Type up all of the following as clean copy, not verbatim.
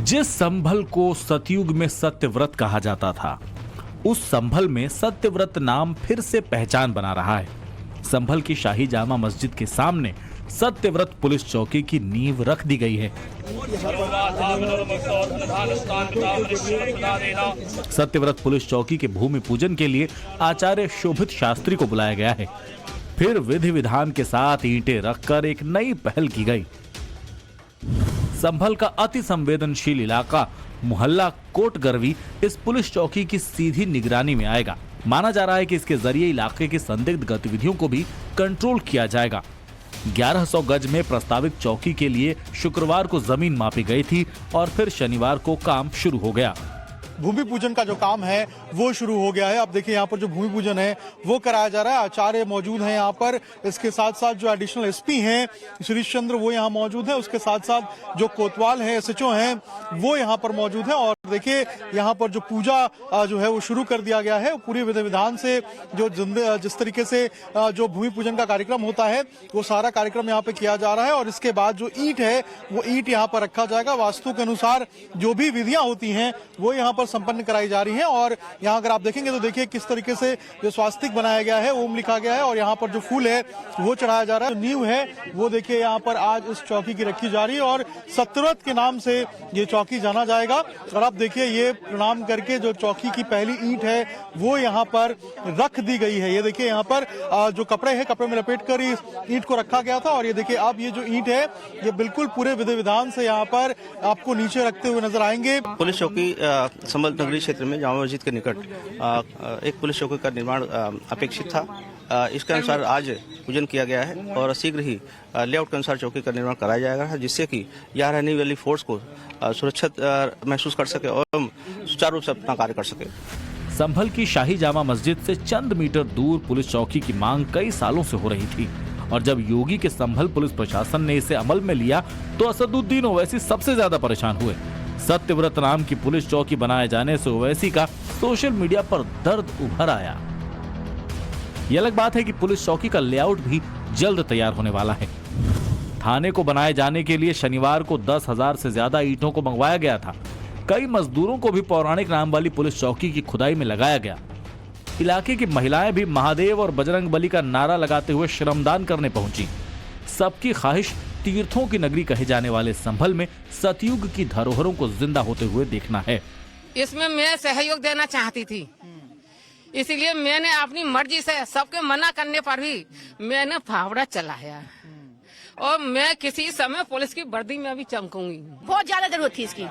जिस संभल को सतयुग में सत्यव्रत कहा जाता था, उस संभल में सत्यव्रत नाम फिर से पहचान बना रहा है। संभल की शाही जामा मस्जिद के सामने सत्यव्रत पुलिस चौकी की नींव रख दी गई है। सत्यव्रत पुलिस चौकी के भूमि पूजन के लिए आचार्य शोभित शास्त्री को बुलाया गया है। फिर विधि विधान के साथ ईंटें रखकर एक नई पहल की गई। संभल का अति संवेदनशील इलाका मोहल्ला कोटगरवी इस पुलिस चौकी की सीधी निगरानी में आएगा। माना जा रहा है कि इसके जरिए इलाके की संदिग्ध गतिविधियों को भी कंट्रोल किया जाएगा। 1100 गज में प्रस्तावित चौकी के लिए शुक्रवार को जमीन मापी गई थी और फिर शनिवार को काम शुरू हो गया। भूमि पूजन का जो काम है वो शुरू हो गया है। आप देखिए यहाँ पर जो भूमि पूजन है वो कराया जा रहा है। आचार्य मौजूद हैं यहाँ पर, इसके साथ साथ जो एडिशनल एसपी हैं श्रीश चंद्र वो यहाँ मौजूद है। उसके साथ साथ जो कोतवाल हैं एसएचओ हैं वो यहाँ पर मौजूद है। और देखिए यहाँ पर जो पूजा जो है वो शुरू कर दिया गया है। पूरी विधि विधान से जो जिस तरीके से जो भूमि पूजन का कार्यक्रम होता है वो सारा कार्यक्रम यहाँ पे किया जा रहा है। और इसके बाद जो ईंट है वो ईंट यहाँ पर रखा जाएगा। वास्तु के अनुसार जो भी विधियां होती हैं वो यहाँ पर संपन्न कराई जा रही हैं। और यहाँ अगर आप देखेंगे तो देखिए किस तरीके से जो स्वास्तिक बनाया गया है, ओम लिखा गया है और यहाँ पर जो फूल है वो चढ़ाया जा रहा है। नींव है वो देखिए यहाँ पर आज इस चौकी की रखी जा रही है और सत्यव्रत के नाम से ये चौकी जाना जाएगा। और आप देखिए ये प्रणाम करके जो चौकी की पहली ईंट है वो यहाँ पर रख दी गई है। ये देखिए यहाँ पर जो कपड़े हैं, कपड़े में लपेट कर इस ईंट को रखा गया था। और ये देखिए अब ये जो ईंट है ये बिल्कुल पूरे विधि विधान से यहाँ पर आपको नीचे रखते हुए नजर आएंगे। पुलिस चौकी संभल नगरी क्षेत्र में जामा मस्जिद के निकट एक पुलिस चौकी का निर्माण अपेक्षित था। इसके अनुसार आज पूजन किया गया है और शीघ्र ही लेआउट के अनुसार चौकी का निर्माण कराया जाएगा, जिससे कि यहाँ रहने वाली फोर्स को सुरक्षित महसूस कर सके और सुचारू रूप से अपना कार्य कर सके। संभल की शाही जामा मस्जिद से चंद मीटर दूर पुलिस चौकी की मांग कई सालों से हो रही थी और जब योगी के संभल पुलिस प्रशासन ने इसे अमल में लिया तो असदुद्दीन ओवैसी सबसे ज्यादा परेशान हुए। सत्यव्रत नाम की पुलिस चौकी बनाए जाने से ओवैसी का सोशल मीडिया पर दर्द उभर आया। यह अलग बात है कि पुलिस चौकी का लेआउट भी जल्द तैयार होने वाला है। थाने को बनाए जाने के लिए शनिवार को 10,000 से ज्यादा ईंटों को मंगवाया गया था। कई मजदूरों को भी पौराणिक नाम वाली पुलिस चौकी की खुदाई में लगाया गया। इलाके की महिलाएं भी महादेव और बजरंग बली का नारा लगाते हुए श्रमदान करने पहुंची। सबकी ख्वाहिश तीर्थों की नगरी कहे जाने वाले संभल में सतयुग की धरोहरों को जिंदा होते हुए देखना है। इसमें मैं सहयोग देना चाहती थी, इसीलिए मैंने अपनी मर्जी से सबके मना करने पर भी मैंने फावड़ा चलाया और मैं किसी समय पुलिस की वर्दी में भी चमकूंगी। बहुत ज्यादा जरूरत थी इसकी,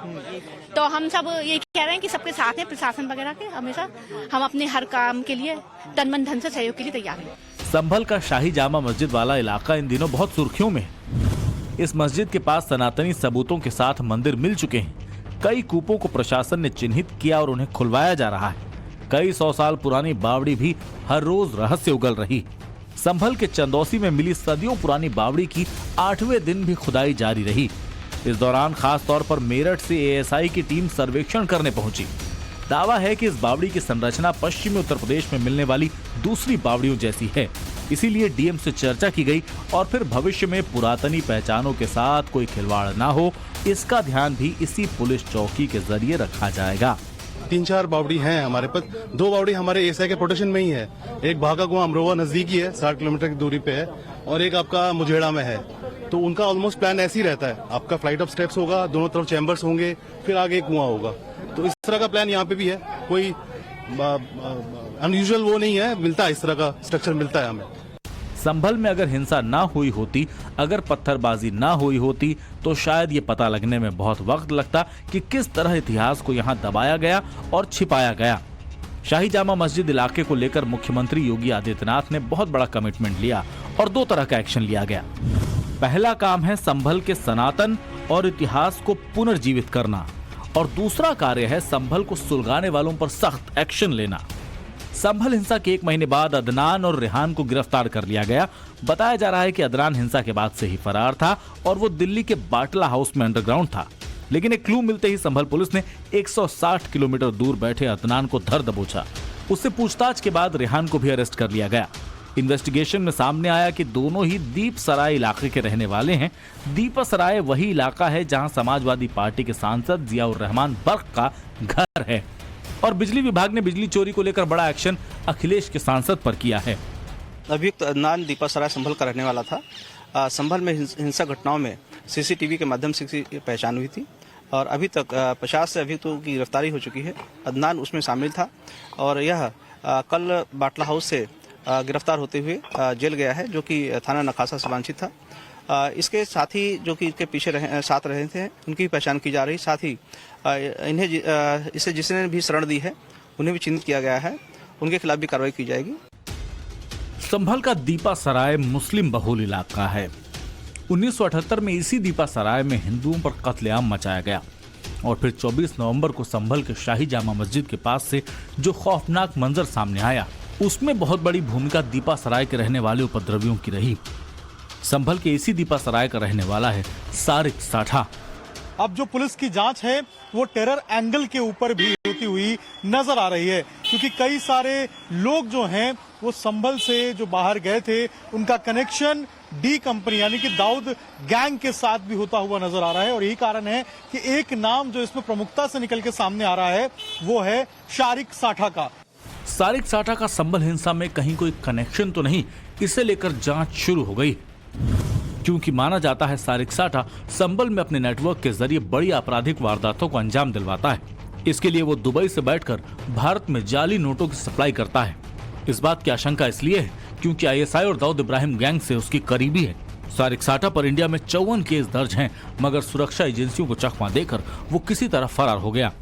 तो हम सब ये कह रहे हैं कि सबके साथ हैं प्रशासन वगैरह के। हमेशा हम अपने हर काम के लिए तन मन धन से सहयोग के लिए तैयार हैं। संभल का शाही जामा मस्जिद वाला इलाका इन दिनों बहुत सुर्खियों में है। इस मस्जिद के पास सनातनी सबूतों के साथ मंदिर मिल चुके हैं। कई कूपों को प्रशासन ने चिन्हित किया और उन्हें खुलवाया जा रहा है। कई 100 साल पुरानी बावड़ी भी हर रोज रहस्य उगल रही। संभल के चंदौसी में मिली सदियों पुरानी बावड़ी की 8वें दिन भी खुदाई जारी रही। इस दौरान खास तौर पर मेरठ से एएसआई की टीम सर्वेक्षण करने पहुंची। दावा है कि इस बावड़ी की संरचना पश्चिमी उत्तर प्रदेश में मिलने वाली दूसरी बावड़ियों जैसी है। इसीलिए डीएम से चर्चा की गई और फिर भविष्य में पुरातनी पहचानों के साथ कोई खिलवाड़ ना हो, इसका ध्यान भी इसी पुलिस चौकी के जरिए रखा जाएगा। 3-4 बावड़ी हैं हमारे पास। 2 बावड़ी हमारे एएसआई के प्रोटेक्शन में ही है। एक भागा कुआं अमरोहा नजदीकी है, 60 किलोमीटर की दूरी पे है, और एक आपका मुझेड़ा में है। तो उनका ऑलमोस्ट प्लान ऐसे ही रहता है। आपका फ्लाइट ऑफ स्टेप्स होगा, दोनों तरफ चैम्बर्स होंगे, फिर आगे कुआं होगा। तो इस तरह का प्लान यहाँ पे भी है। कोई अनयूजुअल वो नहीं है, मिलता है इस तरह का स्ट्रक्चर मिलता है हमें। संभल में अगर हिंसा ना हुई होती, अगर पत्थरबाजी ना हुई होती तो शायद ये पता लगने में बहुत वक्त लगता कि किस तरह इतिहास को यहाँ दबाया गया और छिपाया गया। शाही जामा मस्जिद इलाके को लेकर मुख्यमंत्री योगी आदित्यनाथ ने बहुत बड़ा कमिटमेंट लिया और 2 तरह का एक्शन लिया गया। पहला काम है संभल के सनातन और इतिहास को पुनर्जीवित करना और दूसरा कार्य है संभल को सुलगाने वालों पर सख्त एक्शन लेना। संभल हिंसा के 1 महीने बाद अदनान और रेहान को गिरफ्तार कर लिया गया। बताया जा रहा है कि अदनान हिंसा के बाद से ही फरार था और वो दिल्ली के बाटला हाउस में अंडरग्राउंड था। लेकिन एक क्लू मिलते ही संभल पुलिस ने 160 किलोमीटर दूर बैठे अदनान को धर दबोचा। उससे पूछताछ के बाद रेहान को भी अरेस्ट कर लिया गया। इन्वेस्टिगेशन में सामने आया कि दोनों ही दीपसराय इलाके के रहने वाले हैं। दीपसराय वही इलाका है जहां समाजवादी पार्टी के सांसद जियाउर रहमान बर्क का घर है और बिजली विभाग ने बिजली चोरी को लेकर बड़ा एक्शन अखिलेश के सांसद पर किया है। अभियुक्त अदनान दीपासराय संभल का रहने वाला था। संभल में हिंसक घटनाओं में सीसीटीवी के माध्यम से इसकी पहचान हुई थी और अभी तक 50 से अभियुक्तों की गिरफ्तारी हो चुकी है। अदनान उसमें शामिल था और यह कल बाटला हाउस से गिरफ्तार होते हुए जेल गया है, जो कि थाना नखासा से वांछित था। इसके साथ ही जो कि इसके पीछे साथ रहे थे उनकी पहचान की जा रही। साथ ही इन्हें इसे जिसने भी शरण दी है उन्हें भी चिन्हित किया गया है, उनके खिलाफ भी कार्रवाई की जाएगी। संभल का दीपासराय मुस्लिम बहुल इलाका है। 1978 में इसी दीपासराय में हिंदुओं पर कत्लेआम मचाया गया और फिर 24 नवंबर को संभल के शाही जामा मस्जिद के पास से जो खौफनाक मंजर सामने आया, उसमें बहुत बड़ी भूमिका दीपासराय के रहने वाले उपद्रवियों की रही। संभल के इसी दीपासराय का रहने वाला है सारिक साठा। अब जो पुलिस की जांच है वो टेरर एंगल के ऊपर भी होती हुई नजर आ रही है, क्योंकि कई सारे लोग जो हैं वो संभल से जो बाहर गए थे उनका कनेक्शन डी कंपनी यानी कि दाऊद गैंग के साथ भी होता हुआ नजर आ रहा है। और यही कारण है कि एक नाम जो इसमें प्रमुखता से निकल के सामने आ रहा है वो है सारिक साठा का। सारिक साठा का संभल हिंसा में कहीं कोई कनेक्शन तो नहीं, इसे लेकर जांच शुरू हो गई, क्योंकि माना जाता है सारिक साठा संभल में अपने नेटवर्क के जरिए बड़ी आपराधिक वारदातों को अंजाम दिलवाता है। इसके लिए वो दुबई से बैठकर भारत में जाली नोटों की सप्लाई करता है। इस बात की आशंका इसलिए है क्योंकि आईएसआई और दाऊद इब्राहिम गैंग से उसकी करीबी है। सारिक साठा पर इंडिया में 54 केस दर्ज हैं, मगर सुरक्षा एजेंसियों को चकमा देकर वो किसी तरह फरार हो गया।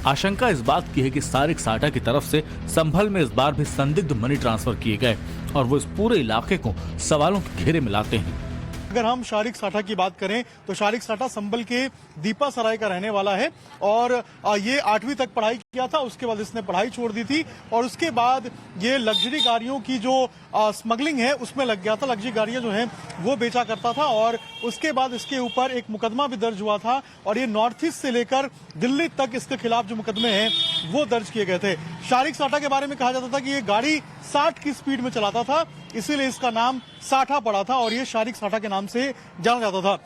आशंका इस बात की है कि सारिक साठा की तरफ से संभल में इस बार भी संदिग्ध मनी ट्रांसफर किए गए और वो इस पूरे इलाके को सवालों के घेरे में लाते हैं। अगर हम सारिक साठा की बात करें तो सारिक साठा संभल के दीपासराय का रहने वाला है और ये 8वीं तक पढ़ाई किया था। उसके बाद इसने पढ़ाई छोड़ दी थी और उसके बाद ये लग्जरी गाड़ियों की जो स्मगलिंग है उसमें लग गया था। लग्जरी गाड़ियां जो हैं वो बेचा करता था और उसके बाद इसके ऊपर एक मुकदमा भी दर्ज हुआ था और ये नॉर्थ ईस्ट से लेकर दिल्ली तक इसके खिलाफ जो मुकदमे हैं वो दर्ज किए गए थे। सारिक साठा के बारे में कहा जाता था कि ये गाड़ी 60 की स्पीड में चलाता था, इसीलिए इसका नाम साठा पड़ा था और ये सारिक साठा के नाम से जाना जाता था।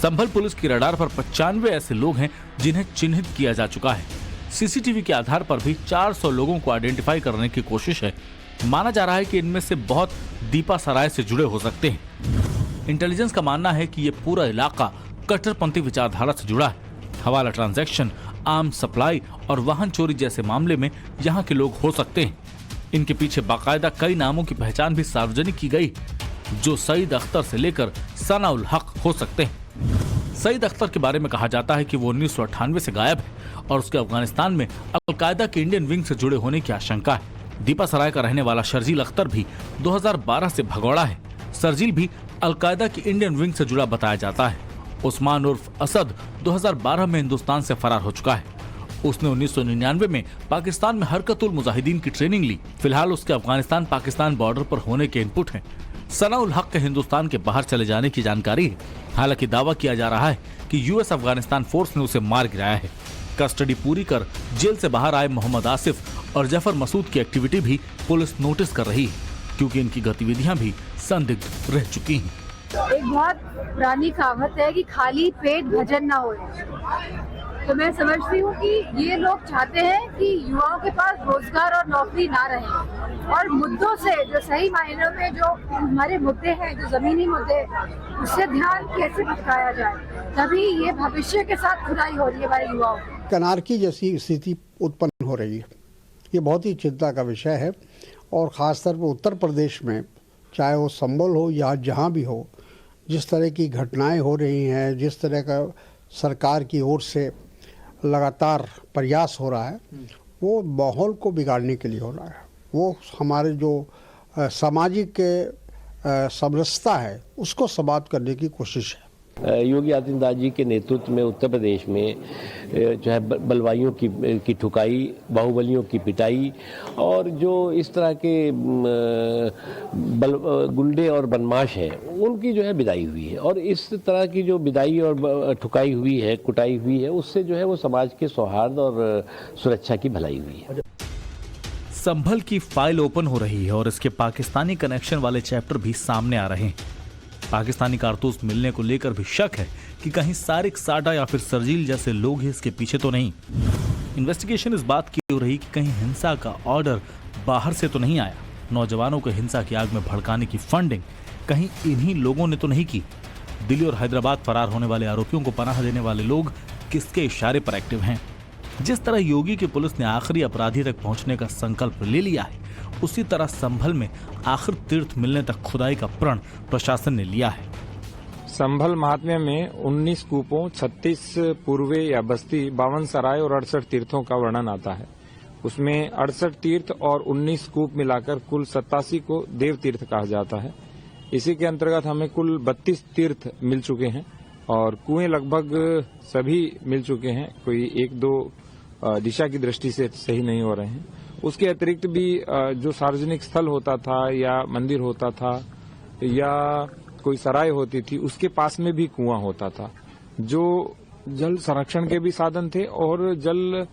संभल पुलिस की रडार पर 95 ऐसे लोग हैं जिन्हें चिन्हित किया जा चुका है। सीसीटीवी के आधार पर भी 400 लोगों को आइडेंटिफाई करने की कोशिश है। माना जा रहा है कि इनमें से बहुत दीपासराय से जुड़े हो सकते हैं। इंटेलिजेंस का मानना है कि ये पूरा इलाका कट्टरपंथी विचारधारा से जुड़ा है। हवाला ट्रांजैक्शन, आर्म सप्लाई और वाहन चोरी जैसे मामले में यहाँ के लोग हो सकते हैं। इनके पीछे बाकायदा कई नामों की पहचान भी सार्वजनिक की गई, जो सईद अख्तर से लेकर सना उल हक हो सकते हैं। सईद अख्तर के बारे में कहा जाता है कि वो 1998 से गायब है और उसके अफगानिस्तान में अलकायदा के इंडियन विंग से जुड़े होने की आशंका है। दीपासराय का रहने वाला शर्जील अख्तर भी 2012 से भगौड़ा है। शर्जील भी अलकायदा की इंडियन विंग से जुड़ा बताया जाता है। उस्मान उर्फ असद 2012 में हिंदुस्तान से फरार हो चुका है। उसने 1999 में पाकिस्तान में हरकतुल मुजाहिदीन की ट्रेनिंग ली। फिलहाल उसके अफगानिस्तान पाकिस्तान बॉर्डर पर होने के इनपुट हैं। सना उल हक के हिंदुस्तान के बाहर चले जाने की जानकारी है। हालांकि दावा किया जा रहा है कि यूएस अफगानिस्तान फोर्स ने उसे मार गिराया है। कस्टडी पूरी कर जेल से बाहर आए मोहम्मद आसिफ और जफर मसूद की एक्टिविटी भी पुलिस नोटिस कर रही है, क्योंकि इनकी गतिविधियां भी संदिग्ध रह चुकी हैं। एक बहुत पुरानी कहावत है कि खाली पेट भजन ना हो। तो मैं समझती हूँ कि ये लोग चाहते हैं कि युवाओं के पास रोजगार और नौकरी ना रहे और मुद्दों से, जो सही मायनों में जो हमारे मुद्दे हैं, जो जमीनी मुद्दे, उससे ध्यान कैसे भटकाया जाए, तभी ये भविष्य के साथ खुदाई हो रही है हमारे युवाओं की। अनारकी जैसी स्थिति उत्पन्न हो रही है, ये बहुत ही चिंता का विषय है और ख़ासतौर पर उत्तर प्रदेश में, चाहे वो संभल हो या जहाँ भी हो, जिस तरह की घटनाएं हो रही हैं, जिस तरह का सरकार की ओर से लगातार प्रयास हो रहा है, वो माहौल को बिगाड़ने के लिए हो रहा है। वो हमारे जो सामाजिक समरसता है उसको समाप्त करने की कोशिश है। योगी आदित्यनाथ जी के नेतृत्व में उत्तर प्रदेश में जो है बलवाइयों की ठुकाई, बाहुबलियों की पिटाई और जो इस तरह के गुंडे और बदमाश हैं उनकी जो है विदाई हुई है। और इस तरह की जो विदाई और ठुकाई हुई है, कुटाई हुई है, उससे जो है वो समाज के सौहार्द और सुरक्षा की भलाई हुई है। संभल की फाइल ओपन हो रही है और इसके पाकिस्तानी कनेक्शन वाले चैप्टर भी सामने आ रहे हैं। पाकिस्तानी कारतूस मिलने को लेकर भी शक है कि कहीं सारिक, साडा या फिर सरजील जैसे लोग ही इसके पीछे तो नहीं। इन्वेस्टिगेशन इस बात की हो रही कि कहीं हिंसा का ऑर्डर बाहर से तो नहीं आया, नौजवानों को हिंसा की आग में भड़काने की फंडिंग कहीं इन्हीं लोगों ने तो नहीं की। दिल्ली और हैदराबाद फरार होने वाले आरोपियों को पनाह देने वाले लोग किसके इशारे पर एक्टिव हैं? जिस तरह योगी की पुलिस ने आखिरी अपराधी तक पहुंचने का संकल्प ले लिया है, उसी तरह संभल में आखिर तीर्थ मिलने तक खुदाई का प्रण प्रशासन ने लिया है। संभल महात्म्य में 19 कूपों, 36 पूर्वे या बस्ती, 52 सराय और 68 तीर्थों का वर्णन आता है। उसमें 68 तीर्थ और 19 कूप मिलाकर कुल 87 को देव तीर्थ कहा जाता है। इसी के अंतर्गत हमें कुल 32 तीर्थ मिल चुके हैं और कुएं लगभग सभी मिल चुके हैं। कोई एक दो दिशा की दृष्टि से सही नहीं हो रहे हैं। उसके अतिरिक्त भी जो सार्वजनिक स्थल होता था या मंदिर होता था या कोई सराय होती थी, उसके पास में भी कुआं होता था, जो जल संरक्षण के भी साधन थे और जल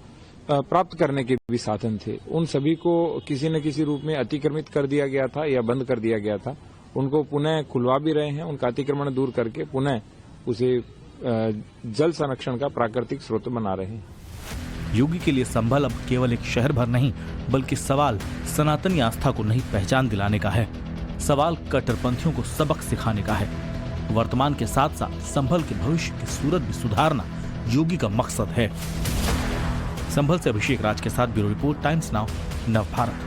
प्राप्त करने के भी साधन थे। उन सभी को किसी न किसी रूप में अतिक्रमित कर दिया गया था या बंद कर दिया गया था। उनको पुनः खुलवा भी रहे हैं, उनका अतिक्रमण दूर करके पुनः उसे जल संरक्षण का प्राकृतिक स्रोत बना रहे हैं। योगी के लिए संभल अब केवल एक शहर भर नहीं, बल्कि सवाल सनातनी आस्था को नई पहचान दिलाने का है, सवाल कट्टरपंथियों को सबक सिखाने का है। वर्तमान के साथ साथ संभल के भविष्य की सूरत भी सुधारना योगी का मकसद है। संभल से अभिषेक राज के साथ ब्यूरो रिपोर्ट, टाइम्स नाउ, नव भारत।